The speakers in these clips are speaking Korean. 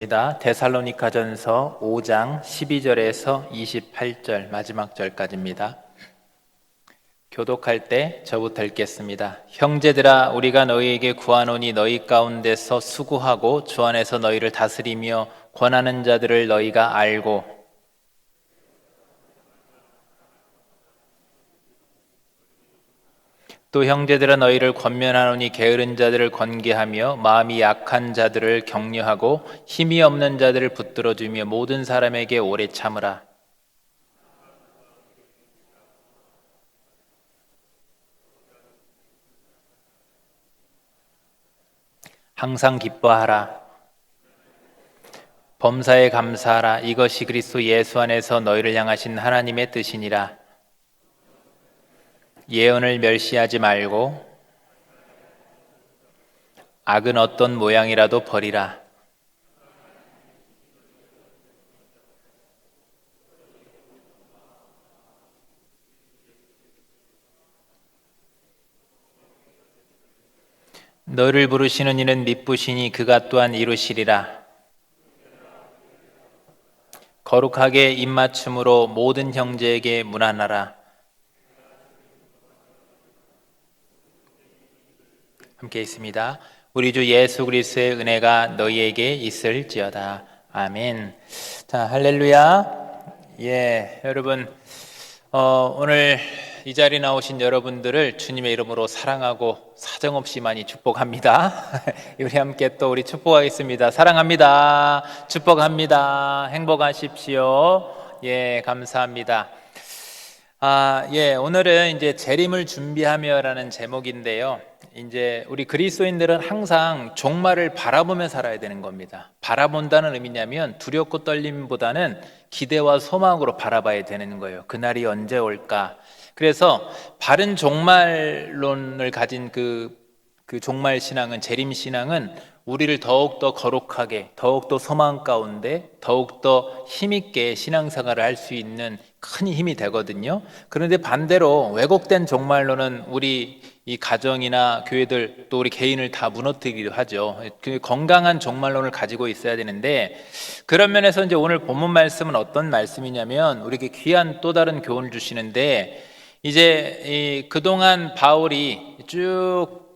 데살로니가전서 5장 12절에서 28절 마지막 절까지입니다. 교독할 때 저부터 읽겠습니다. 형제들아, 우리가 너희에게 구하노니 너희 가운데서 수고하고 주 안에서 너희를 다스리며 권하는 자들을 너희가 알고, 또 형제들아, 너희를 권면하노니 게으른 자들을 권계하며 마음이 약한 자들을 격려하고 힘이 없는 자들을 붙들어주며 모든 사람에게 오래 참으라. 항상 기뻐하라. 범사에 감사하라. 이것이 그리스도 예수 안에서 너희를 향하신 하나님의 뜻이니라. 예언을 멸시하지 말고 악은 어떤 모양이라도 버리라. 너를 부르시는 이는 미쁘시니 그가 또한 이루시리라. 거룩하게 입맞춤으로 모든 형제에게 문안하라. 함께 있습니다. 우리 주 예수 그리스도의 은혜가 너희에게 있을지어다. 아멘. 자, 할렐루야. 여러분, 오늘 이 자리에 나오신 여러분들을 주님의 이름으로 사랑하고 사정없이 많이 축복합니다. 우리 함께 또 우리 축복하겠습니다. 사랑합니다. 축복합니다. 행복하십시오. 감사합니다. 오늘은 이제 재림을 준비하며라는 제목인데요. 이제 우리 그리스도인들은 항상 종말을 바라보며 살아야 되는 겁니다. 바라본다는 의미냐면 두렵고 떨림보다는 기대와 소망으로 바라봐야 되는 거예요. 그날이 언제 올까? 그래서 바른 종말론을 가진 그 종말 신앙은, 재림 신앙은 우리를 더욱더 거룩하게, 더욱더 소망 가운데, 더욱더 힘있게 신앙생활을 할 수 있는 큰 힘이 되거든요. 그런데 반대로 왜곡된 종말론은 우리 이 가정이나 교회들, 또 우리 개인을 다 무너뜨리기도 하죠. 그 건강한 종말론을 가지고 있어야 되는데, 그런 면에서 이제 오늘 본문 말씀은 어떤 말씀이냐면 우리에게 귀한 또 다른 교훈을 주시는데, 이제 그동안 바울이 쭉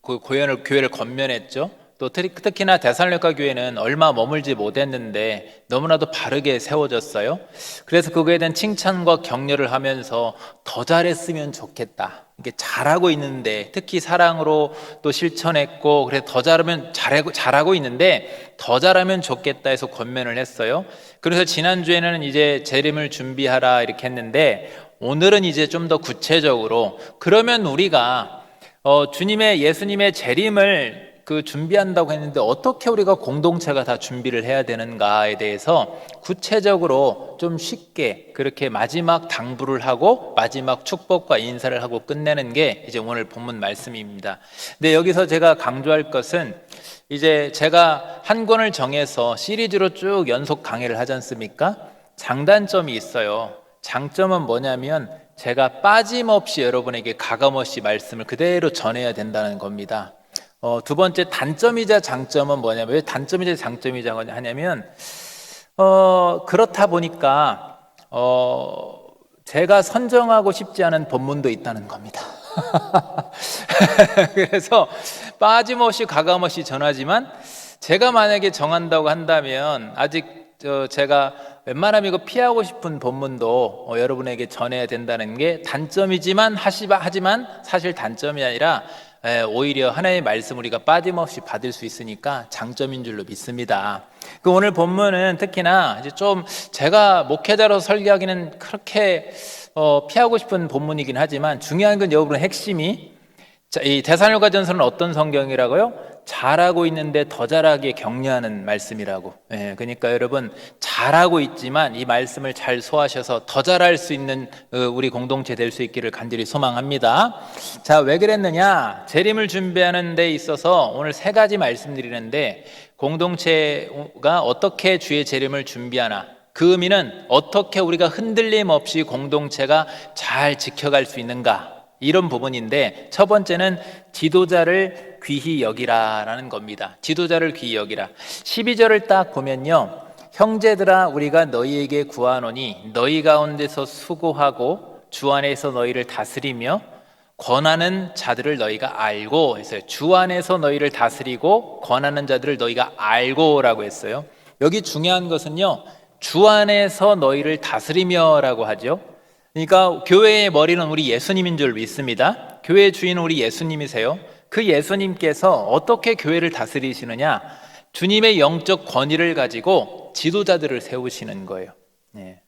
교회를 권면했죠. 또 특히나 데살로니가 교회는 얼마 머물지 못했는데 너무나도 바르게 세워졌어요. 그래서 그거에 대한 칭찬과 격려를 하면서 더 잘했으면 좋겠다. 이게 잘하고 있는데, 특히 사랑으로 또 실천했고, 그래서 더 잘하고 있는데 더 잘하면 좋겠다 해서 권면을 했어요. 그래서 지난주에는 이제 재림을 준비하라 이렇게 했는데, 오늘은 이제 좀 더 구체적으로, 그러면 우리가 예수님의 재림을 준비한다고 했는데 어떻게 우리가 공동체가 다 준비를 해야 되는가에 대해서 구체적으로 좀 쉽게 그렇게 마지막 당부를 하고 마지막 축복과 인사를 하고 끝내는 게 이제 오늘 본문 말씀입니다. 근데 여기서 제가 강조할 것은, 이제 제가 한 권을 정해서 시리즈로 쭉 연속 강의를 하지 않습니까? 장단점이 있어요. 장점은 뭐냐면 제가 빠짐없이 여러분에게 가감없이 말씀을 그대로 전해야 된다는 겁니다. 두 번째 단점이자 장점은 뭐냐면, 왜 단점이자 장점이자 하냐면 그렇다 보니까 제가 선정하고 싶지 않은 본문도 있다는 겁니다. 그래서 빠짐없이 가감없이 전하지만, 제가 만약에 정한다고 한다면 아직 제가 웬만하면 이거 피하고 싶은 본문도 여러분에게 전해야 된다는 게 단점이지만, 하지만 사실 단점이 아니라 오히려 하나님의 말씀 우리가 빠짐없이 받을 수 있으니까 장점인 줄로 믿습니다. 오늘 본문은 특히나 이제 좀 제가 목회자로 설교하기는 그렇게 피하고 싶은 본문이긴 하지만, 중요한 건 여러분의 핵심이, 이 데살로니가전서는 어떤 성경이라고요? 잘하고 있는데 더 잘하게 격려하는 말씀이라고. 그러니까 여러분, 잘하고 있지만 이 말씀을 잘 소화하셔서 더 잘할 수 있는 우리 공동체 될 수 있기를 간절히 소망합니다. 자, 왜 그랬느냐? 재림을 준비하는 데 있어서 오늘 세 가지 말씀드리는데, 공동체가 어떻게 주의 재림을 준비하나, 그 의미는 어떻게 우리가 흔들림 없이 공동체가 잘 지켜갈 수 있는가, 이런 부분인데, 첫 번째는 지도자를 귀히 여기라라는 겁니다. 지도자를 귀히 여기라. 12절을 딱 보면요, 형제들아 우리가 너희에게 구하노니 너희 가운데서 수고하고 주 안에서 너희를 다스리며 권하는 자들을 너희가 알고 했어요. 주 안에서 너희를 다스리고 권하는 자들을 너희가 알고라고 했어요. 여기 중요한 것은요, 주 안에서 너희를 다스리며라고 하죠. 그러니까 교회의 머리는 우리 예수님인 줄 믿습니다. 교회의 주인은 우리 예수님이세요. 그 예수님께서 어떻게 교회를 다스리시느냐? 주님의 영적 권위를 가지고 지도자들을 세우시는 거예요.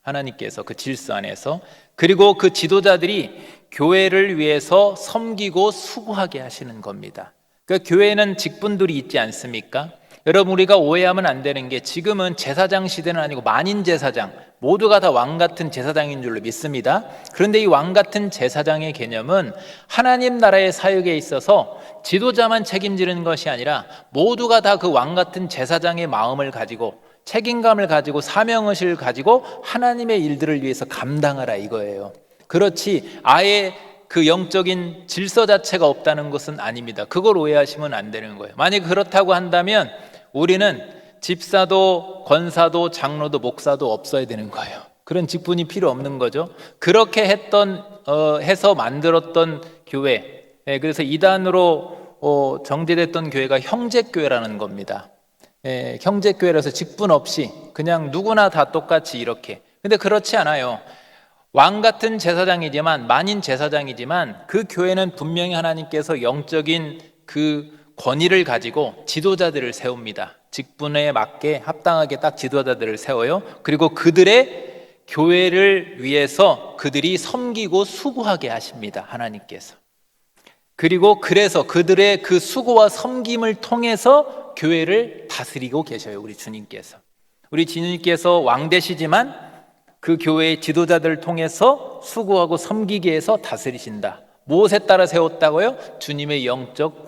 하나님께서 그 질서 안에서, 그리고 그 지도자들이 교회를 위해서 섬기고 수고하게 하시는 겁니다. 그러니까 교회는 직분들이 있지 않습니까? 여러분, 우리가 오해하면 안 되는 게, 지금은 제사장 시대는 아니고 만인 제사장, 모두가 다 왕 같은 제사장인 줄로 믿습니다. 그런데 이 왕 같은 제사장의 개념은 하나님 나라의 사역에 있어서 지도자만 책임지는 것이 아니라 모두가 다 그 왕 같은 제사장의 마음을 가지고 책임감을 가지고 사명의식을 가지고 하나님의 일들을 위해서 감당하라 이거예요. 그렇지 아예 그 영적인 질서 자체가 없다는 것은 아닙니다. 그걸 오해하시면 안 되는 거예요. 만약 그렇다고 한다면 우리는 집사도 권사도 장로도 목사도 없어야 되는 거예요. 그런 직분이 필요 없는 거죠. 그렇게 해서 만들었던 교회, 그래서 이단으로 정제됐던 교회가 형제교회라는 겁니다. 형제교회라서 직분 없이 그냥 누구나 다 똑같이 이렇게. 근데 그렇지 않아요. 왕 같은 제사장이지만, 만인 제사장이지만 그 교회는 분명히 하나님께서 영적인 그 권위를 가지고 지도자들을 세웁니다. 직분에 맞게 합당하게 딱 지도자들을 세워요. 그리고 그들의 교회를 위해서 그들이 섬기고 수고하게 하십니다. 하나님께서. 그리고 그래서 그들의 그 수고와 섬김을 통해서 교회를 다스리고 계셔요. 우리 주님께서. 우리 주님께서 왕 되시지만 그 교회의 지도자들을 통해서 수고하고 섬기게 해서 다스리신다. 무엇에 따라 세웠다고요? 주님의 영적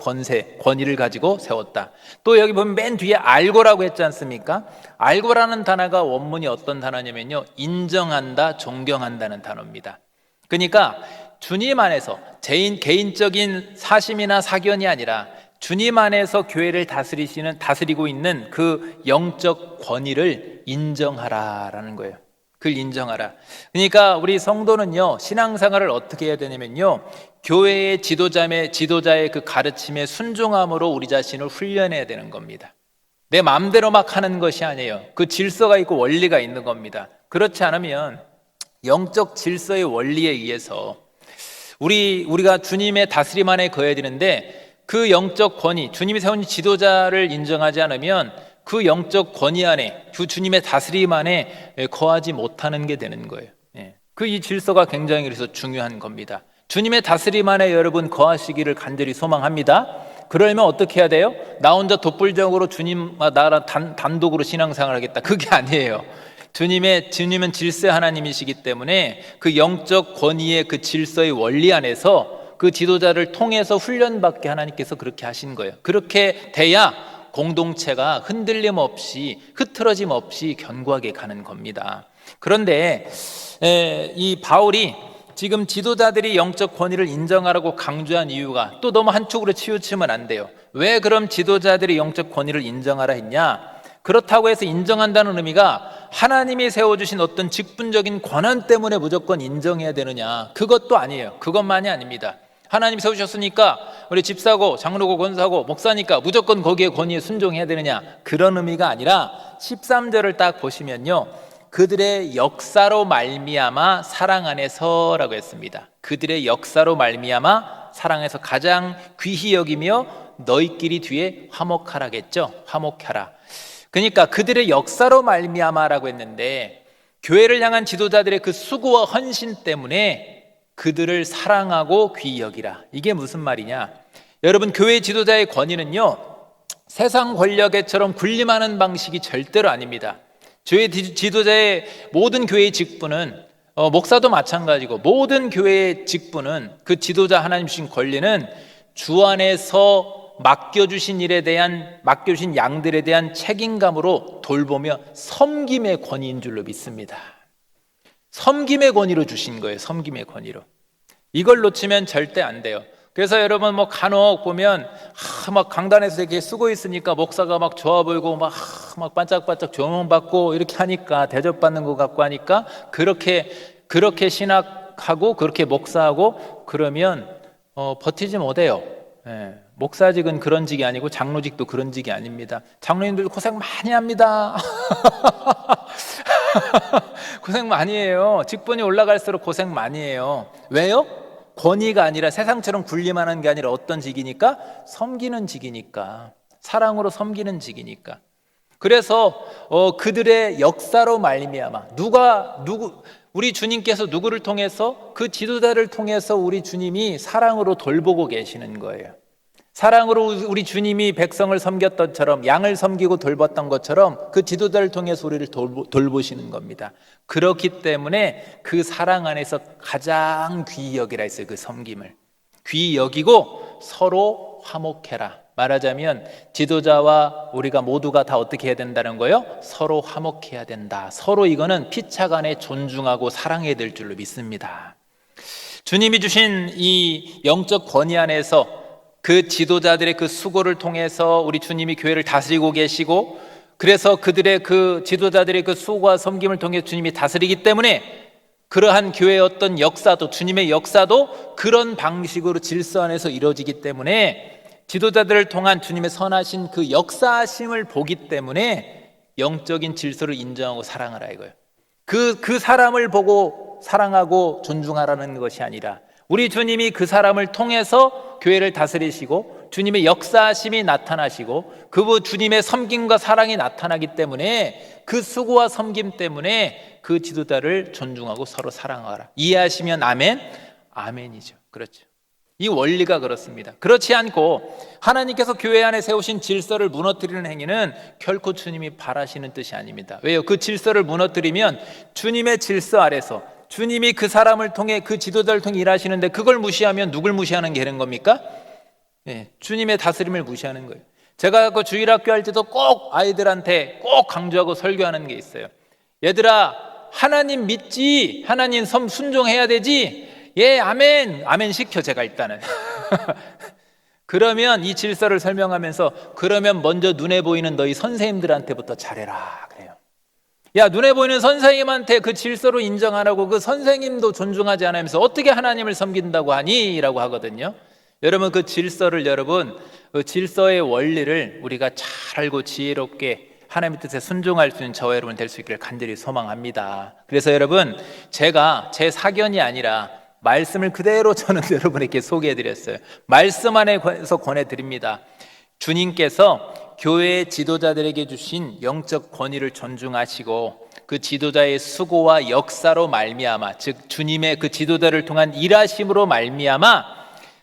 권위를 가지고 세웠다. 또 여기 보면 맨 뒤에 알고라고 했지 않습니까? 알고라는 단어가 원문이 어떤 단어냐면요, 인정한다, 존경한다는 단어입니다. 그러니까 주님 안에서 개인적인 사심이나 사견이 아니라 주님 안에서 교회를 다스리고 있는 그 영적 권위를 인정하라라는 거예요. 그걸 인정하라. 그러니까 우리 성도는요, 신앙생활을 어떻게 해야 되냐면요, 교회의 지도자의 그 가르침에 순종함으로 우리 자신을 훈련해야 되는 겁니다. 내 마음대로 막 하는 것이 아니에요. 그 질서가 있고 원리가 있는 겁니다. 그렇지 않으면 영적 질서의 원리에 의해서 우리가 주님의 다스림 안에 거해야 되는데, 그 영적 권위, 주님이 세운 지도자를 인정하지 않으면 그 영적 권위 안에, 그 주님의 다스림 안에 거하지 못하는 게 되는 거예요. 그 이 질서가 굉장히 그래서 중요한 겁니다. 주님의 다스림 안에 여러분 거하시기를 간절히 소망합니다. 그러려면 어떻게 해야 돼요? 나 혼자 독불적으로 주님과 나랑 단독으로 신앙생활을 하겠다, 그게 아니에요. 주님은 질서의 하나님이시기 때문에 그 영적 권위의 그 질서의 원리 안에서 그 지도자를 통해서 훈련받게 하나님께서 그렇게 하신 거예요. 그렇게 돼야 공동체가 흔들림 없이, 흐트러짐 없이 견고하게 가는 겁니다. 그런데 이 바울이 지금 지도자들이 영적 권위를 인정하라고 강조한 이유가 또 너무 한쪽으로 치우치면 안 돼요. 왜 그럼 지도자들이 영적 권위를 인정하라 했냐? 그렇다고 해서 인정한다는 의미가 하나님이 세워주신 어떤 직분적인 권한 때문에 무조건 인정해야 되느냐? 그것도 아니에요. 그것만이 아닙니다. 하나님 세우셨으니까 우리 집사고 장로고 권사고 목사니까 무조건 거기에 권위에 순종해야 되느냐? 그런 의미가 아니라 13절을 딱 보시면요, 그들의 역사로 말미암아 사랑 안에서라고 했습니다. 그들의 역사로 말미암아 사랑 안에서 가장 귀히 여기며 너희끼리 뒤에 화목하라겠죠. 화목하라. 그러니까 그들의 역사로 말미암아라고 했는데, 교회를 향한 지도자들의 그 수고와 헌신 때문에 그들을 사랑하고 귀히 여기라. 이게 무슨 말이냐? 여러분, 교회 지도자의 권위는요, 세상 권력에처럼 군림하는 방식이 절대로 아닙니다. 교회 지도자의 모든 교회의 직분은, 목사도 마찬가지고 모든 교회의 직분은, 그 지도자 하나님 주신 권리는 주 안에서 맡겨주신 양들에 대한 책임감으로 돌보며 섬김의 권위인 줄로 믿습니다. 섬김의 권위로 주신 거예요. 섬김의 권위로. 이걸 놓치면 절대 안 돼요. 그래서 여러분 뭐 간혹 보면 막 강단에서 이렇게 쓰고 있으니까 목사가 막 좋아 보이고 막 반짝반짝 조명받고 이렇게 하니까 대접받는 것 같고 하니까 그렇게 신학하고 그렇게 목사하고 그러면 버티지 못해요. 예, 목사직은 그런 직이 아니고 장로직도 그런 직이 아닙니다. 장로님들 고생 많이 합니다. 고생 많이 해요. 직분이 올라갈수록 고생 많이 해요. 왜요? 권위가 아니라 세상처럼 군림하는 게 아니라 어떤 직이니까? 섬기는 직이니까. 사랑으로 섬기는 직이니까. 그래서 그들의 역사로 말미암아 우리 주님께서 누구를 통해서 그 지도자를 통해서 우리 주님이 사랑으로 돌보고 계시는 거예요. 사랑으로 우리 주님이 백성을 섬겼던 것처럼 양을 섬기고 돌봤던 것처럼 그 지도자를 통해서 우리를 돌보시는 겁니다. 그렇기 때문에 그 사랑 안에서 가장 귀히 여기라 했어요. 그 섬김을 귀히 여기고 서로 화목해라. 말하자면 지도자와 우리가 모두가 다 어떻게 해야 된다는 거예요? 서로 화목해야 된다. 서로 이거는 피차간에 존중하고 사랑해야 될 줄로 믿습니다. 주님이 주신 이 영적 권위 안에서 그 지도자들의 그 수고를 통해서 우리 주님이 교회를 다스리고 계시고, 그래서 그들의 그 지도자들의 그 수고와 섬김을 통해 주님이 다스리기 때문에 그러한 교회의 어떤 역사도, 주님의 역사도 그런 방식으로 질서 안에서 이루어지기 때문에 지도자들을 통한 주님의 선하신 그 역사심을 보기 때문에 영적인 질서를 인정하고 사랑하라 이거예요. 그 사람을 보고 사랑하고 존중하라는 것이 아니라 우리 주님이 그 사람을 통해서 교회를 다스리시고 주님의 역사심이 나타나시고 그 주님의 섬김과 사랑이 나타나기 때문에 그 수고와 섬김 때문에 그 지도자를 존중하고 서로 사랑하라. 이해하시면 아멘? 아멘이죠. 그렇죠. 이 원리가 그렇습니다. 그렇지 않고 하나님께서 교회 안에 세우신 질서를 무너뜨리는 행위는 결코 주님이 바라시는 뜻이 아닙니다. 왜요? 그 질서를 무너뜨리면 주님의 질서 아래서 주님이 그 사람을 통해 그 지도자를 통해 일하시는데 그걸 무시하면 누굴 무시하는 게 되는 겁니까? 네, 주님의 다스림을 무시하는 거예요. 제가 그 주일학교 할 때도 꼭 아이들한테 꼭 강조하고 설교하는 게 있어요. 얘들아, 하나님 믿지, 하나님 순종해야 되지. 예, 아멘, 아멘 시켜 제가 일단은. 그러면 이 질서를 설명하면서 그러면 먼저 눈에 보이는 너희 선생님들한테부터 잘해라 그래요. 야, 눈에 보이는 선생님한테 그 질서로 인정 안 하고 그 선생님도 존중하지 않으면서 어떻게 하나님을 섬긴다고 하니? 라고 하거든요. 여러분 그 질서의 원리를 우리가 잘 알고 지혜롭게 하나님의 뜻에 순종할 수 있는 저와 여러분 될 수 있기를 간절히 소망합니다. 그래서 여러분 제가 제 사견이 아니라 말씀을 그대로 저는 여러분에게 소개해드렸어요. 말씀 안에서 권해드립니다. 주님께서 교회의 지도자들에게 주신 영적 권위를 존중하시고 그 지도자의 수고와 역사로 말미암아, 즉 주님의 그 지도자를 통한 일하심으로 말미암아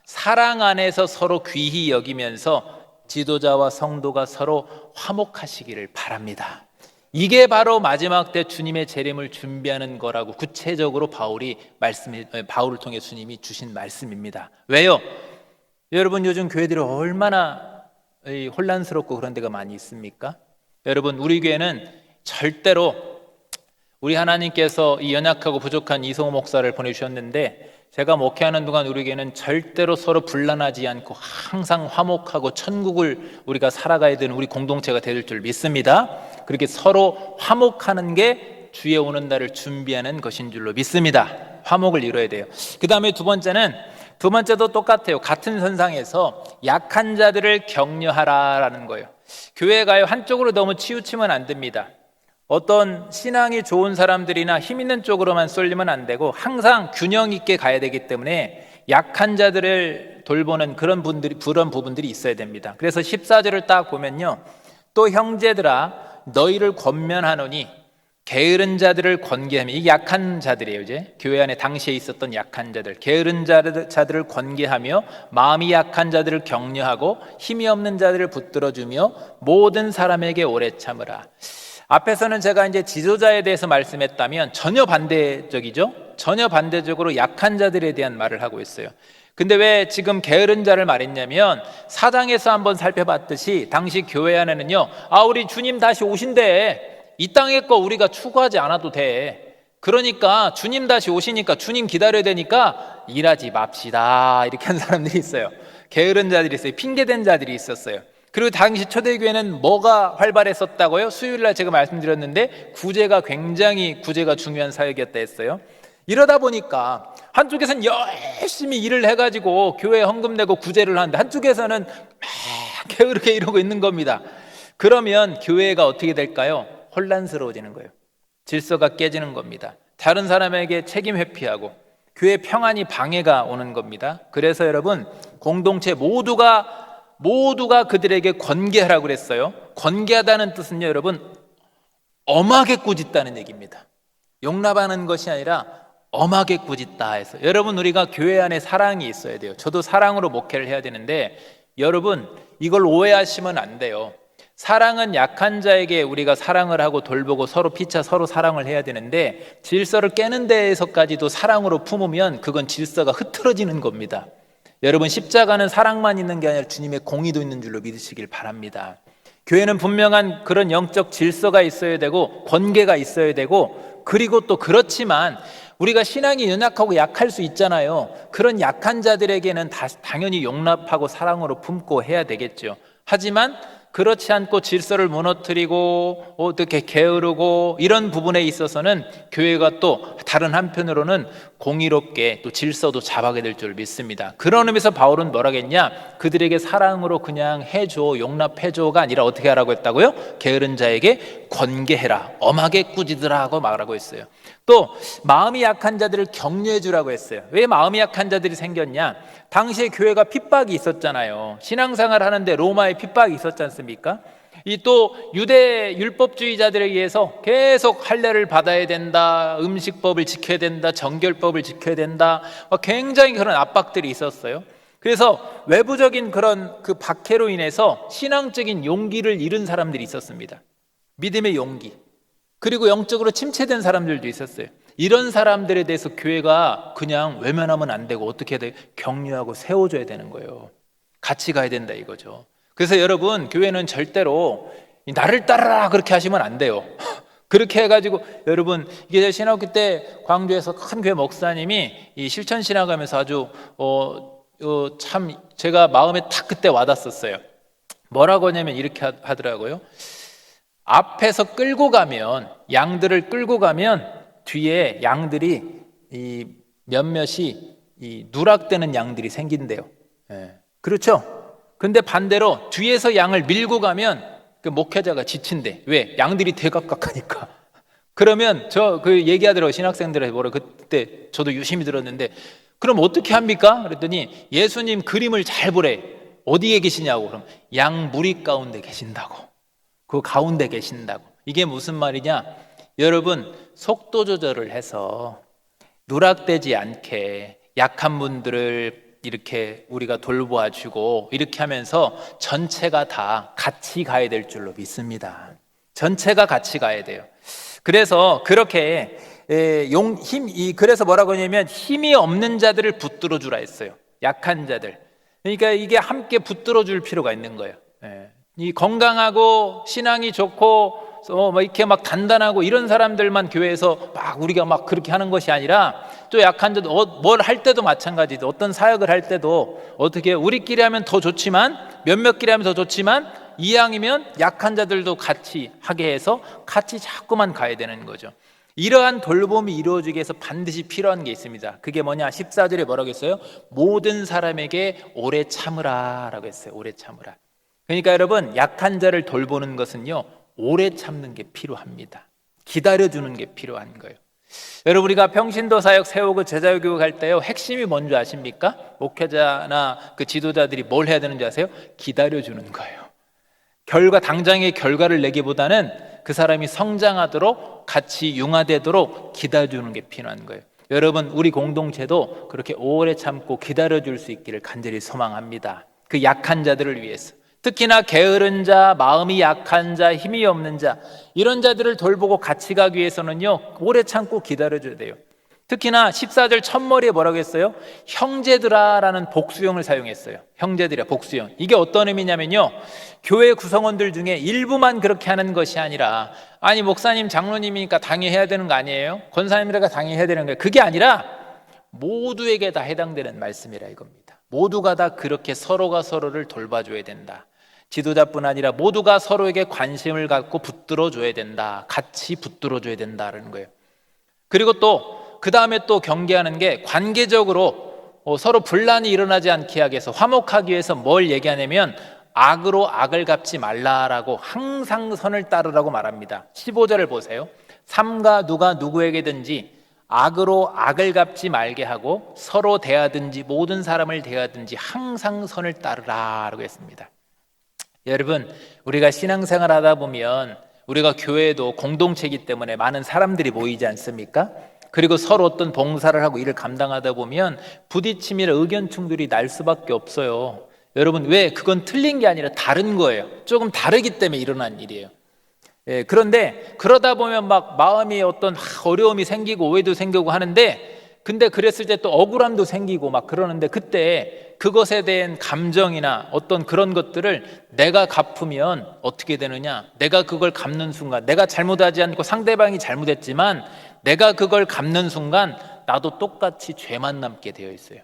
사랑 안에서 서로 귀히 여기면서 지도자와 성도가 서로 화목하시기를 바랍니다. 이게 바로 마지막 때 주님의 재림을 준비하는 거라고 구체적으로 바울을 통해 주님이 주신 말씀입니다. 왜요? 여러분 요즘 교회들이 얼마나 혼란스럽고 그런 데가 많이 있습니까? 여러분 우리 교회는 절대로 우리 하나님께서 이 연약하고 부족한 이성호 목사를 보내주셨는데 제가 목회하는 동안 우리 교회는 절대로 서로 분란하지 않고 항상 화목하고 천국을 우리가 살아가야 되는 우리 공동체가 될 줄 믿습니다. 그렇게 서로 화목하는 게 주의 오는 날을 준비하는 것인 줄로 믿습니다. 화목을 이뤄야 돼요. 그 다음에 두 번째도 똑같아요. 같은 선상에서 약한 자들을 격려하라라는 거예요. 교회가 한쪽으로 너무 치우치면 안 됩니다. 어떤 신앙이 좋은 사람들이나 힘 있는 쪽으로만 쏠리면 안 되고 항상 균형 있게 가야 되기 때문에 약한 자들을 돌보는 그런 부분들이 있어야 됩니다. 그래서 14절을 딱 보면요, 또 형제들아 너희를 권면하노니 게으른 자들을 권계하며, 이 약한 자들이에요. 이제 교회 안에 당시에 있었던 약한 자들, 게으른 자들을 권계하며 마음이 약한 자들을 격려하고 힘이 없는 자들을 붙들어주며 모든 사람에게 오래 참으라. 앞에서는 제가 이제 지도자에 대해서 말씀했다면 전혀 반대적이죠. 전혀 반대적으로 약한 자들에 대한 말을 하고 있어요. 근데 왜 지금 게으른 자를 말했냐면 4장에서 한번 살펴봤듯이 당시 교회 안에는요, 우리 주님 다시 오신대, 이 땅의 거 우리가 추구하지 않아도 돼, 그러니까 주님 다시 오시니까 주님 기다려야 되니까 일하지 맙시다 이렇게 한 사람들이 있어요. 게으른 자들이 있어요. 핑계댄 자들이 있었어요. 그리고 당시 초대교회는 뭐가 활발했었다고요? 수요일날 제가 말씀드렸는데 구제가 중요한 사역이었다 했어요. 이러다 보니까 한쪽에서는 열심히 일을 해가지고 교회에 헌금 내고 구제를 하는데 한쪽에서는 막 게으르게 이러고 있는 겁니다. 그러면 교회가 어떻게 될까요? 혼란스러워지는 거예요. 질서가 깨지는 겁니다. 다른 사람에게 책임 회피하고 교회 평안이 방해가 오는 겁니다. 그래서 여러분, 공동체 모두가 그들에게 권계하라고 그랬어요. 권계하다는 뜻은요, 여러분, 엄하게 꾸짖다는 얘기입니다. 용납하는 것이 아니라 엄하게 꾸짖다 해서, 여러분, 우리가 교회 안에 사랑이 있어야 돼요. 저도 사랑으로 목회를 해야 되는데 여러분, 이걸 오해하시면 안 돼요. 사랑은 약한 자에게 우리가 사랑을 하고 돌보고 서로 피차 서로 사랑을 해야 되는데, 질서를 깨는 데에서까지도 사랑으로 품으면 그건 질서가 흐트러지는 겁니다. 여러분, 십자가는 사랑만 있는 게 아니라 주님의 공의도 있는 줄로 믿으시길 바랍니다. 교회는 분명한 그런 영적 질서가 있어야 되고 권계가 있어야 되고, 그리고 또 그렇지만 우리가 신앙이 연약하고 약할 수 있잖아요. 그런 약한 자들에게는 당연히 용납하고 사랑으로 품고 해야 되겠죠. 하지만 그렇지 않고 질서를 무너뜨리고 어떻게 게으르고 이런 부분에 있어서는 교회가 또 다른 한편으로는 공의롭게 또 질서도 잡아게 될 줄 믿습니다. 그런 의미에서 바울은 뭐라겠냐? 그들에게 사랑으로 그냥 해줘, 용납해줘가 아니라 어떻게 하라고 했다고요? 게으른 자에게 권계해라, 엄하게 꾸짖으라고 말하고 있어요. 또 마음이 약한 자들을 격려해 주라고 했어요. 왜 마음이 약한 자들이 생겼냐? 당시에 교회가 핍박이 있었잖아요. 신앙생활 하는데 로마의 핍박이 있었지 않습니까? 이 또 유대 율법주의자들에 의해서 계속 할례를 받아야 된다, 음식법을 지켜야 된다, 정결법을 지켜야 된다, 굉장히 그런 압박들이 있었어요. 그래서 외부적인 그런 그 박해로 인해서 신앙적인 용기를 잃은 사람들이 있었습니다. 믿음의 용기. 그리고 영적으로 침체된 사람들도 있었어요. 이런 사람들에 대해서 교회가 그냥 외면하면 안 되고 어떻게 해야 돼? 격려하고 세워줘야 되는 거예요. 같이 가야 된다 이거죠. 그래서 여러분, 교회는 절대로 나를 따르라 그렇게 하시면 안 돼요. 그렇게 해가지고 여러분, 이게 신학교 때 광주에서 큰 교회 목사님이 이 실천 신학하면서 아주 참 제가 마음에 딱 그때 와닿았어요. 뭐라고 하냐면 이렇게 하더라고요. 앞에서 끌고 가면, 양들을 끌고 가면 뒤에 양들이 이 몇몇이 이 누락되는 양들이 생긴대요. 그렇죠? 근데 반대로 뒤에서 양을 밀고 가면 그 목회자가 지친대. 왜? 양들이 대각각하니까. 그러면 그 얘기하더라고요. 신학생들한테 뭐라, 그때 저도 유심히 들었는데, 그럼 어떻게 합니까? 그랬더니 예수님 그림을 잘 보래. 어디에 계시냐고. 그럼 양 무리 가운데 계신다고. 그 가운데 계신다고. 이게 무슨 말이냐? 여러분, 속도 조절을 해서 누락되지 않게 약한 분들을 이렇게 우리가 돌보아주고 이렇게 하면서 전체가 다 같이 가야 될 줄로 믿습니다. 전체가 같이 가야 돼요. 그래서 그렇게 그래서 뭐라고 하냐면 힘이 없는 자들을 붙들어 주라 했어요. 약한 자들. 그러니까 이게 함께 붙들어 줄 필요가 있는 거예요. 이 건강하고 신앙이 좋고 이렇게 막 단단하고 이런 사람들만 교회에서 막 우리가 막 그렇게 하는 것이 아니라, 또 약한 자도 뭘 할 때도 마찬가지죠. 어떤 사역을 할 때도 어떻게 우리끼리 하면 더 좋지만, 몇몇끼리 하면 더 좋지만, 이왕이면 약한 자들도 같이 하게 해서 같이 자꾸만 가야 되는 거죠. 이러한 돌봄이 이루어지기 위해서 반드시 필요한 게 있습니다. 그게 뭐냐? 14절에 뭐라고 했어요? 모든 사람에게 오래 참으라 라고 했어요. 오래 참으라. 그러니까 여러분, 약한 자를 돌보는 것은요, 오래 참는 게 필요합니다. 기다려주는 게 필요한 거예요. 여러분, 우리가 평신도 사역 세우고 제자 교육 할 때요, 핵심이 뭔지 아십니까? 목회자나 그 지도자들이 뭘 해야 되는지 아세요? 기다려주는 거예요. 당장의 결과를 내기보다는 그 사람이 성장하도록, 같이 융화되도록 기다려주는 게 필요한 거예요. 여러분, 우리 공동체도 그렇게 오래 참고 기다려줄 수 있기를 간절히 소망합니다. 그 약한 자들을 위해서. 특히나 게으른 자, 마음이 약한 자, 힘이 없는 자, 이런 자들을 돌보고 같이 가기 위해서는요, 오래 참고 기다려줘야 돼요. 특히나 14절 첫머리에 뭐라고 했어요? 형제들아라는 복수형을 사용했어요. 형제들이야, 복수형. 이게 어떤 의미냐면요, 교회 구성원들 중에 일부만 그렇게 하는 것이 아니라, 아니 목사님 장로님이니까 당연히 해야 되는 거 아니에요? 권사님이라가 당연히 해야 되는 거예요. 그게 아니라 모두에게 다 해당되는 말씀이라 이겁니다. 모두가 다 그렇게 서로가 서로를 돌봐줘야 된다. 지도자뿐 아니라 모두가 서로에게 관심을 갖고 붙들어줘야 된다. 같이 붙들어줘야 된다는 거예요. 그리고 또 그 다음에 또 경계하는 게, 관계적으로 서로 분란이 일어나지 않게 하기 위해서, 화목하기 위해서 뭘 얘기하냐면 악으로 악을 갚지 말라라고, 항상 선을 따르라고 말합니다. 15절을 보세요. 삼가 누가 누구에게든지 악으로 악을 갚지 말게 하고 서로 대하든지 모든 사람을 대하든지 항상 선을 따르라라고 했습니다. 여러분, 우리가 신앙생활 하다 보면 우리가 교회도 공동체이기 때문에 많은 사람들이 모이지 않습니까? 그리고 서로 어떤 봉사를 하고 일을 감당하다 보면 부딪힘이나 의견 충돌이 날 수밖에 없어요. 여러분, 왜? 그건 틀린 게 아니라 다른 거예요. 조금 다르기 때문에 일어난 일이에요. 그런데 그러다 보면 막 마음이 어떤 어려움이 생기고 오해도 생기고 하는데, 근데 그랬을 때 또 억울함도 생기고 막 그러는데, 그때 그것에 대한 감정이나 어떤 그런 것들을 내가 갚으면 어떻게 되느냐, 내가 그걸 갚는 순간, 내가 잘못하지 않고 상대방이 잘못했지만 내가 그걸 갚는 순간 나도 똑같이 죄만 남게 되어 있어요.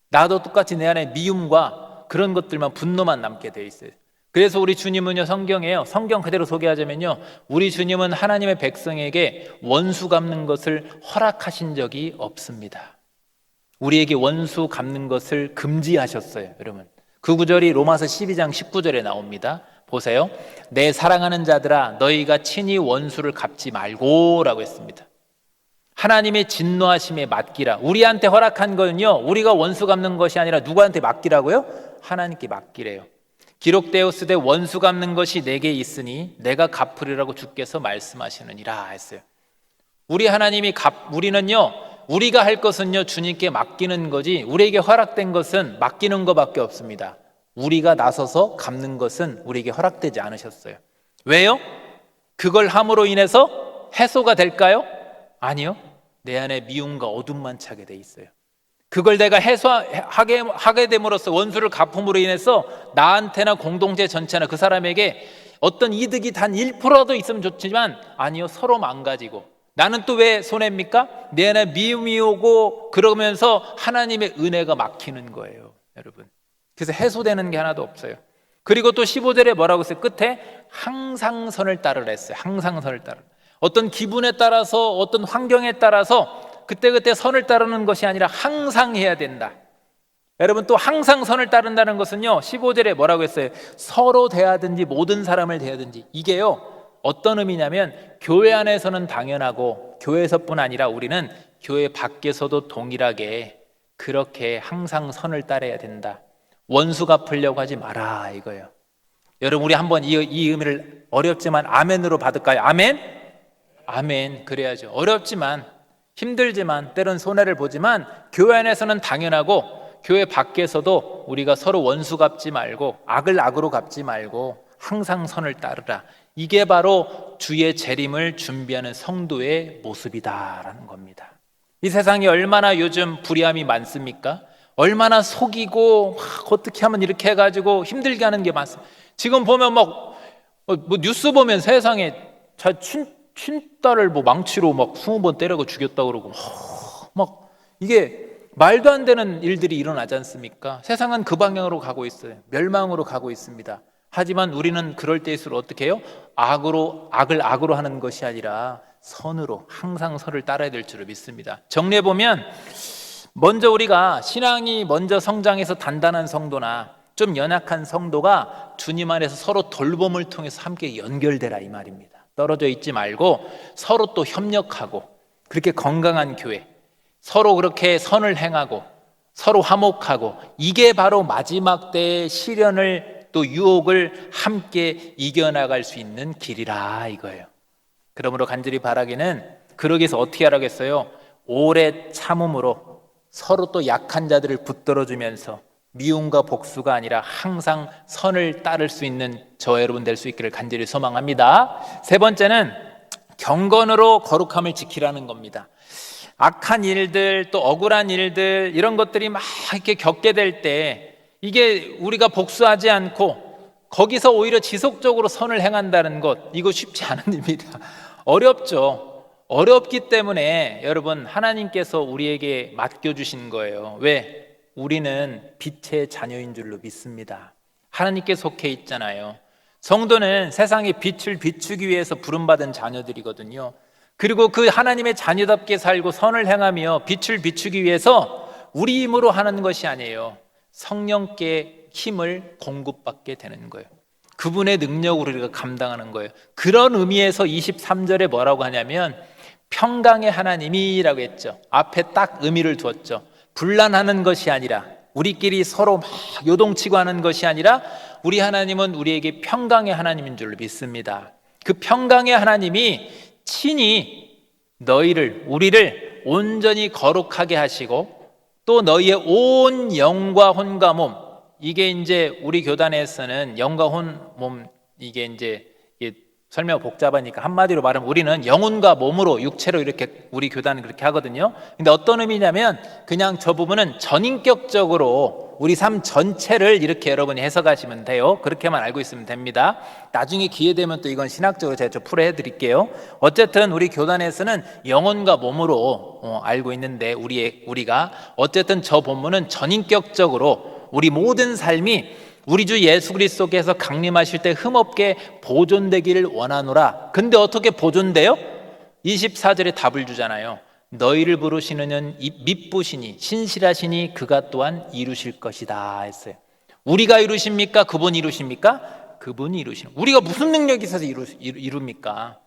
나도 똑같이 내 안에 미움과 그런 것들만, 분노만 남게 되어 있어요. 그래서 우리 주님은요, 성경 그대로 소개하자면요, 우리 주님은 하나님의 백성에게 원수 갚는 것을 허락하신 적이 없습니다. 우리에게 원수 갚는 것을 금지하셨어요. 여러분, 그 구절이 로마서 12장 19절에 나옵니다. 보세요. 내 사랑하는 자들아, 너희가 친히 원수를 갚지 말고 라고 했습니다. 하나님의 진노하심에 맡기라. 우리한테 허락한 거는요, 우리가 원수 갚는 것이 아니라 누구한테 맡기라고요? 하나님께 맡기래요. 기록되었으되 원수 갚는 것이 내게 있으니 내가 갚으리라고 주께서 말씀하시느니라 했어요. 우리는요, 우리가 할 것은요, 주님께 맡기는 거지, 우리에게 허락된 것은 맡기는 것밖에 없습니다. 우리가 나서서 갚는 것은 우리에게 허락되지 않으셨어요. 왜요? 그걸 함으로 인해서 해소가 될까요? 아니요. 내 안에 미움과 어둠만 차게 돼 있어요. 그걸 내가 하게 됨으로써, 원수를 갚음으로 인해서 나한테나 공동체 전체나 그 사람에게 어떤 이득이 단 1%라도 있으면 좋지만, 아니요, 서로 망가지고, 나는 또 왜 손해입니까? 내 안에 미움이 오고 그러면서 하나님의 은혜가 막히는 거예요, 여러분. 그래서 해소되는 게 하나도 없어요. 그리고 또 15절에 뭐라고 했어요? 끝에 항상 선을 따르라 했어요. 항상 선을 따르라. 어떤 기분에 따라서, 어떤 환경에 따라서 그때그때 선을 따르는 것이 아니라 항상 해야 된다. 여러분, 또 항상 선을 따른다는 것은요, 15절에 뭐라고 했어요? 서로 대하든지 모든 사람을 대하든지. 이게요, 어떤 의미냐면 교회 안에서는 당연하고 교회에서뿐 아니라 우리는 교회 밖에서도 동일하게 그렇게 항상 선을 따라야 된다. 원수 갚으려고 하지 마라 이거예요. 여러분, 우리 한번 이 의미를 어렵지만 아멘으로 받을까요? 아멘? 아멘. 그래야죠. 어렵지만, 힘들지만, 때론 손해를 보지만 교회 안에서는 당연하고 교회 밖에서도 우리가 서로 원수 갚지 말고 악을 악으로 갚지 말고 항상 선을 따르라. 이게 바로 주의 재림을 준비하는 성도의 모습이다라는 겁니다. 이 세상에 얼마나 요즘 불의함이 많습니까? 얼마나 속이고 어떻게 하면 이렇게 해가지고 힘들게 하는 게 많습니다. 지금 보면 뭐 뉴스 보면 세상에 친딸을 망치로 20번 때려고 죽였다고 그러고 막 이게 말도 안 되는 일들이 일어나지 않습니까? 세상은 그 방향으로 가고 있어요. 멸망으로 가고 있습니다. 하지만 우리는 그럴 때일수록 어떻게 해요? 악을 악으로 하는 것이 아니라 선으로, 항상 선을 따라야 될 줄을 믿습니다. 정리해보면, 먼저 우리가 신앙이 먼저 성장해서 단단한 성도나 좀 연약한 성도가 주님 안에서 서로 돌봄을 통해서 함께 연결되라 이 말입니다. 떨어져 있지 말고 서로 또 협력하고, 그렇게 건강한 교회, 서로 그렇게 선을 행하고 서로 화목하고, 이게 바로 마지막 때의 시련을 또 유혹을 함께 이겨나갈 수 있는 길이라 이거예요. 그러므로 간절히 바라기는, 그러기 위해서 어떻게 하라겠어요? 오래 참음으로 서로 또 약한 자들을 붙들어주면서 미움과 복수가 아니라 항상 선을 따를 수 있는 저 여러분 될 수 있기를 간절히 소망합니다. 세 번째는 경건으로 거룩함을 지키라는 겁니다. 악한 일들, 또 억울한 일들, 이런 것들이 막 이렇게 겪게 될 때 이게 우리가 복수하지 않고 거기서 오히려 지속적으로 선을 행한다는 것, 이거 쉽지 않은 일입니다. 어렵죠. 어렵기 때문에 여러분, 하나님께서 우리에게 맡겨주신 거예요. 왜? 우리는 빛의 자녀인 줄로 믿습니다. 하나님께 속해 있잖아요. 성도는 세상의 빛을 비추기 위해서 부름받은 자녀들이거든요. 그리고 그 하나님의 자녀답게 살고 선을 행하며 빛을 비추기 위해서 우리 힘으로 하는 것이 아니에요. 성령께 힘을 공급받게 되는 거예요. 그분의 능력으로 우리가 감당하는 거예요. 그런 의미에서 23절에 뭐라고 하냐면 평강의 하나님이라고 했죠. 앞에 딱 의미를 두었죠. 분란하는 것이 아니라, 우리끼리 서로 막 요동치고 하는 것이 아니라 우리 하나님은 우리에게 평강의 하나님인 줄로 믿습니다. 그 평강의 하나님이 친히 너희를, 우리를 온전히 거룩하게 하시고 또 너희의 온 영과 혼과 몸, 이게 이제 우리 교단에서는 영과 혼, 몸, 이게 이제 설명 복잡하니까 한마디로 말하면 우리는 영혼과 몸으로, 육체로 이렇게 우리 교단은 그렇게 하거든요. 근데 어떤 의미냐면 그냥 저 부분은 전인격적으로 우리 삶 전체를 이렇게 여러분이 해석하시면 돼요. 그렇게만 알고 있으면 됩니다. 나중에 기회 되면 또 이건 신학적으로 제가 좀 풀어해 드릴게요. 어쨌든 우리 교단에서는 영혼과 몸으로 알고 있는데 우리가 어쨌든 저 본문은 전인격적으로 우리 모든 삶이 우리 주 예수 그리스도께서 강림하실 때 흠없게 보존되기를 원하노라. 근데 어떻게 보존돼요? 24절에 답을 주잖아요. 너희를 부르시는 이는 미쁘시니 신실하시니 그가 또한 이루실 것이다 했어요. 우리가 이루십니까? 그분이 이루십니까? 그분이 이루시는. 우리가 무슨 능력이 있어서 이룹니까?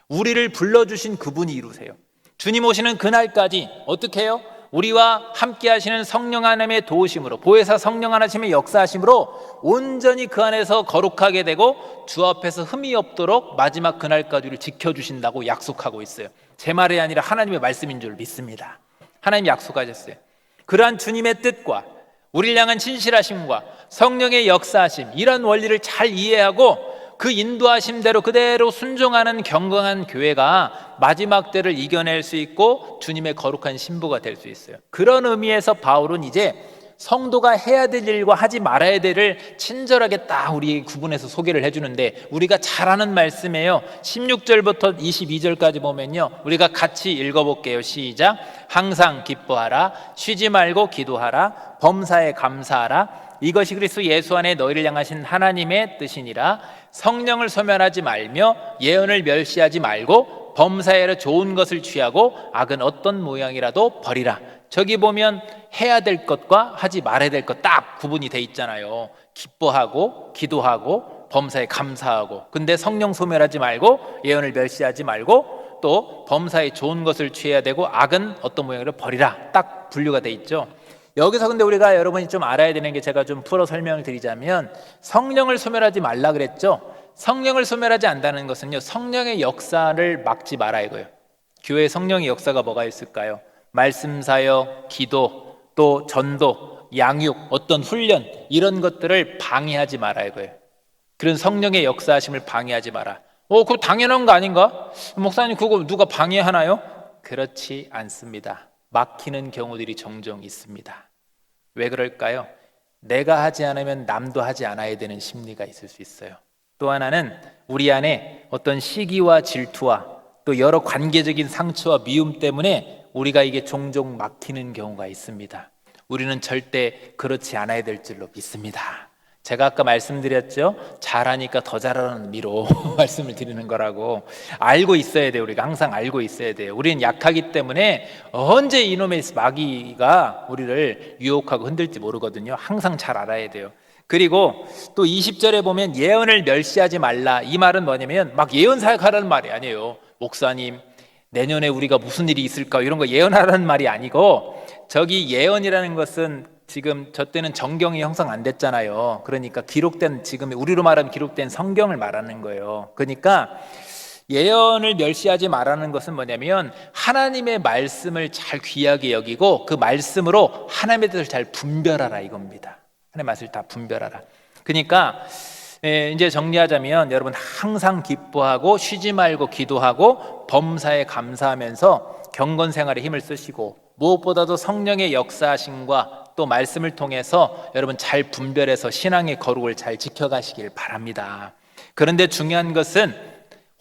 우리를 불러주신 그분이 이루세요. 주님 오시는 그날까지 어떻게 해요? 우리와 함께 하시는 성령 하나님의 도우심으로, 보혜사 성령 하나님의 역사하심으로 온전히 그 안에서 거룩하게 되고 주 앞에서 흠이 없도록 마지막 그날까지 우리를 지켜주신다고 약속하고 있어요. 제 말이 아니라 하나님의 말씀인 줄 믿습니다. 하나님이 약속하셨어요. 그러한 주님의 뜻과 우리를 향한 신실하심과 성령의 역사하심, 이런 원리를 잘 이해하고 그 인도하심대로 그대로 순종하는 경건한 교회가 마지막 때를 이겨낼 수 있고 주님의 거룩한 신부가 될 수 있어요. 그런 의미에서 바울은 이제 성도가 해야 될 일과 하지 말아야 될 일을 친절하게 딱 우리 구분해서 소개를 해주는데, 우리가 잘 아는 말씀이에요. 16절부터 22절까지 보면요, 우리가 같이 읽어볼게요. 시작. 항상 기뻐하라, 쉬지 말고 기도하라, 범사에 감사하라, 이것이 그리스도 예수 안에 너희를 향하신 하나님의 뜻이니라. 성령을 소멸하지 말며 예언을 멸시하지 말고 범사에 좋은 것을 취하고 악은 어떤 모양이라도 버리라. 저기 보면 해야 될 것과 하지 말아야 될 것 딱 구분이 돼 있잖아요. 기뻐하고 기도하고 범사에 감사하고. 근데 성령 소멸하지 말고 예언을 멸시하지 말고 또 범사에 좋은 것을 취해야 되고 악은 어떤 모양으로 버리라. 딱 분류가 돼 있죠. 여기서 근데 우리가 여러분이 좀 알아야 되는 게, 제가 좀 풀어 설명을 드리자면, 성령을 소멸하지 말라 그랬죠. 성령을 소멸하지 않는다는 것은요, 성령의 역사를 막지 마라 이거예요. 교회에 성령의 역사가 뭐가 있을까요? 말씀 사역, 기도, 또 전도, 양육, 어떤 훈련, 이런 것들을 방해하지 마라 이거예요. 그런 성령의 역사하심을 방해하지 마라. 그거 당연한 거 아닌가? 목사님, 그거 누가 방해하나요? 그렇지 않습니다. 막히는 경우들이 종종 있습니다. 왜 그럴까요? 내가 하지 않으면 남도 하지 않아야 되는 심리가 있을 수 있어요. 또 하나는 우리 안에 어떤 시기와 질투와 또 여러 관계적인 상처와 미움 때문에 우리가 이게 종종 막히는 경우가 있습니다. 우리는 절대 그렇지 않아야 될 줄로 믿습니다. 제가 아까 말씀드렸죠. 잘하니까 더 잘하는 의미로 말씀을 드리는 거라고 알고 있어야 돼요. 우리가 항상 알고 있어야 돼요. 우리는 약하기 때문에 언제 이놈의 마귀가 우리를 유혹하고 흔들지 모르거든요. 항상 잘 알아야 돼요. 그리고 또 20절에 보면 예언을 멸시하지 말라. 이 말은 뭐냐면 막 예언 사역하라는 말이 아니에요. 목사님, 내년에 우리가 무슨 일이 있을까 이런 거 예언하라는 말이 아니고, 저기 예언이라는 것은 지금 저 때는 정경이 형성 안 됐잖아요. 그러니까 기록된, 지금 우리로 말하면 기록된 성경을 말하는 거예요. 그러니까 예언을 멸시하지 말라는 것은 뭐냐면 하나님의 말씀을 잘 귀하게 여기고 그 말씀으로 하나님의 뜻을 잘 분별하라 이겁니다. 하나님의 말씀을 다 분별하라. 그러니까 이제 정리하자면, 여러분 항상 기뻐하고 쉬지 말고 기도하고 범사에 감사하면서 경건 생활에 힘을 쓰시고 무엇보다도 성령의 역사하심과 또 말씀을 통해서 여러분 잘 분별해서 신앙의 거룩을 잘 지켜가시길 바랍니다. 그런데 중요한 것은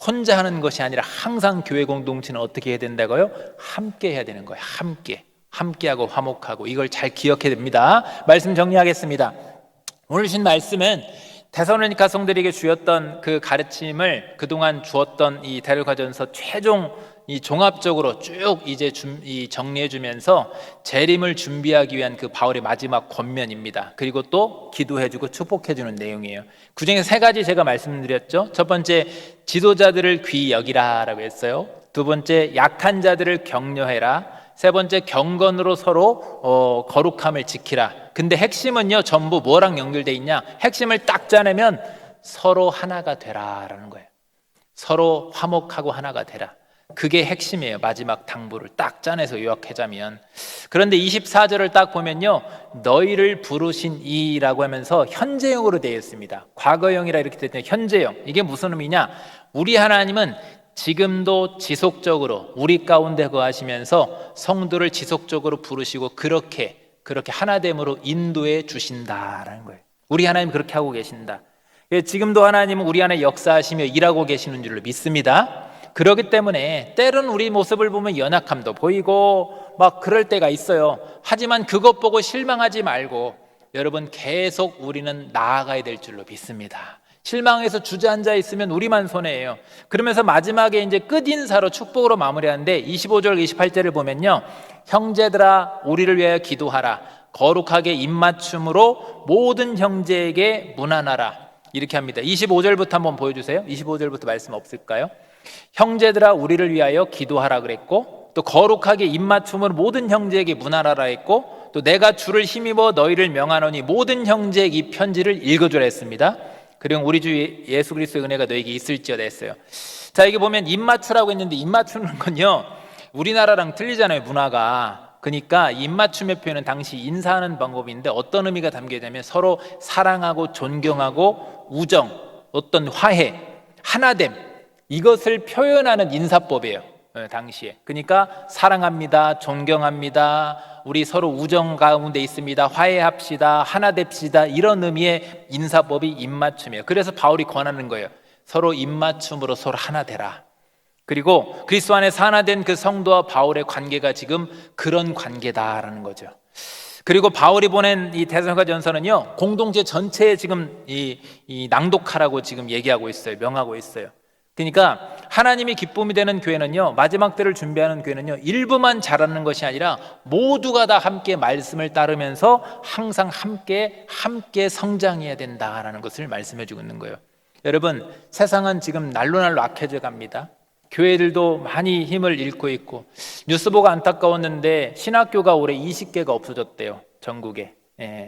혼자 하는 것이 아니라 항상 교회 공동체는 어떻게 해야 된다고요? 함께 해야 되는 거예요. 함께하고 화목하고 이걸 잘 기억해야 됩니다. 말씀 정리하겠습니다. 오늘 주신 말씀은 데살로니가 성들에게 주었던 그 가르침을 그동안 주었던 이 데살로니가전서 최종 이 종합적으로 쭉 이제 정리해 주면서 재림을 준비하기 위한 그 바울의 마지막 권면입니다. 그리고 또 기도해 주고 축복해 주는 내용이에요. 그중에 세 가지 제가 말씀드렸죠. 첫 번째, 지도자들을 귀히 여기라라고 했어요. 두 번째, 약한 자들을 격려해라. 세 번째, 경건으로 서로 거룩함을 지키라. 근데 핵심은요, 전부 뭐랑 연결돼 있냐? 핵심을 딱 짜내면 서로 하나가 되라라는 거예요. 서로 화목하고 하나가 되라. 그게 핵심이에요. 마지막 당부를 딱 짜내서 요약하자면. 그런데 24절을 딱 보면요, 너희를 부르신 이라고 하면서 현재형으로 되어 있습니다. 과거형이라 이렇게 되어 있는데 현재형, 이게 무슨 의미냐? 우리 하나님은 지금도 지속적으로 우리 가운데 거하시면서 성도를 지속적으로 부르시고 그렇게 하나됨으로 인도해 주신다라는 거예요. 우리 하나님 그렇게 하고 계신다. 지금도 하나님은 우리 안에 역사하시며 일하고 계시는 줄로 믿습니다. 그렇기 때문에 때로는 우리 모습을 보면 연약함도 보이고 막 그럴 때가 있어요. 하지만 그것 보고 실망하지 말고 여러분 계속 우리는 나아가야 될 줄로 믿습니다. 실망해서 주저앉아 있으면 우리만 손해예요. 그러면서 마지막에 이제 끝인사로 축복으로 마무리하는데 25절 28절을 보면요, 형제들아 우리를 위하여 기도하라. 거룩하게 입맞춤으로 모든 형제에게 문안하라. 이렇게 합니다. 25절부터 한번 보여주세요. 25절부터 말씀 없을까요? 형제들아 우리를 위하여 기도하라 그랬고, 또 거룩하게 입맞춤으로 모든 형제에게 문안하라 했고, 또 내가 주를 힘입어 너희를 명하노니 모든 형제에게 이 편지를 읽어주라 했습니다. 그리고 우리 주 예수 그리스도의 은혜가 너에게 있을지어다 했어요. 자, 여기 보면 입맞추라고 했는데 입맞추는 건요, 우리나라랑 틀리잖아요, 문화가. 그러니까 입맞춤의 표현은 당시 인사하는 방법인데 어떤 의미가 담겨 있냐면 서로 사랑하고 존경하고 우정, 어떤 화해, 하나됨, 이것을 표현하는 인사법이에요, 당시에. 그러니까 사랑합니다, 존경합니다, 우리 서로 우정 가운데 있습니다, 화해합시다, 하나 됩시다, 이런 의미의 인사법이 입맞춤이에요. 그래서 바울이 권하는 거예요. 서로 입맞춤으로 서로 하나 되라. 그리고 그리스도 안에서 하나 된 그 성도와 바울의 관계가 지금 그런 관계다라는 거죠. 그리고 바울이 보낸 이 데살로니가전서는요, 공동체 전체에 지금 이 낭독하라고 지금 얘기하고 있어요. 명하고 있어요. 그러니까 하나님이 기쁨이 되는 교회는요, 마지막 때를 준비하는 교회는요, 일부만 잘하는 것이 아니라 모두가 다 함께 말씀을 따르면서 항상 함께 성장해야 된다라는 것을 말씀해 주고 있는 거예요. 여러분, 세상은 지금 날로 악해져 갑니다. 교회들도 많이 힘을 잃고 있고, 뉴스 보고 안타까웠는데 신학교가 올해 20개가 없어졌대요, 전국에.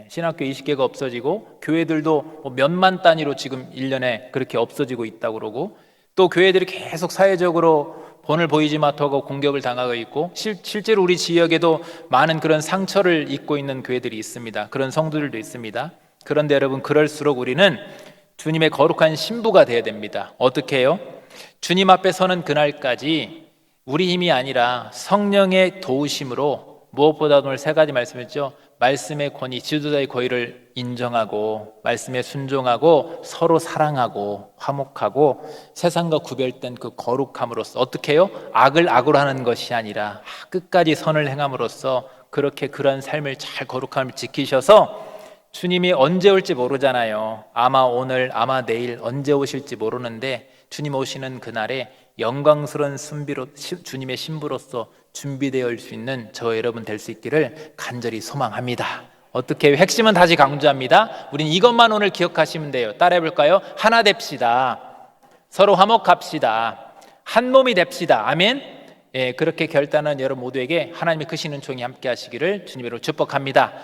신학교 20개가 없어지고 교회들도 뭐 몇만 단위로 지금 1년에 그렇게 없어지고 있다고 그러고, 또 교회들이 계속 사회적으로 본을 보이지 못하고 공격을 당하고 있고, 실제로 우리 지역에도 많은 그런 상처를 입고 있는 교회들이 있습니다. 그런 성도들도 있습니다. 그런데 여러분, 그럴수록 우리는 주님의 거룩한 신부가 되어야 됩니다. 어떻게 해요? 주님 앞에 서는 그날까지 우리 힘이 아니라 성령의 도우심으로, 무엇보다도 오늘 세 가지 말씀했죠. 말씀의 권위, 지도자의 권위를 인정하고 말씀에 순종하고 서로 사랑하고 화목하고 세상과 구별된 그 거룩함으로써 어떻게 해요? 악을 악으로 하는 것이 아니라 끝까지 선을 행함으로써 그렇게 그런 삶을 잘 거룩함을 지키셔서 주님이 언제 올지 모르잖아요. 아마 오늘, 아마 내일, 언제 오실지 모르는데 주님 오시는 그날에 영광스러운 주님의 신부로서 준비되어 올 수 있는 저 여러분 될 수 있기를 간절히 소망합니다. 어떻게 해요? 핵심은 다시 강조합니다. 우린 이것만 오늘 기억하시면 돼요. 따라해 볼까요? 하나 됩시다. 서로 화목합시다. 한 몸이 됩시다. 아멘. 그렇게 결단한 여러분 모두에게 하나님의 크신 은총이 함께 하시기를 주님으로 축복합니다.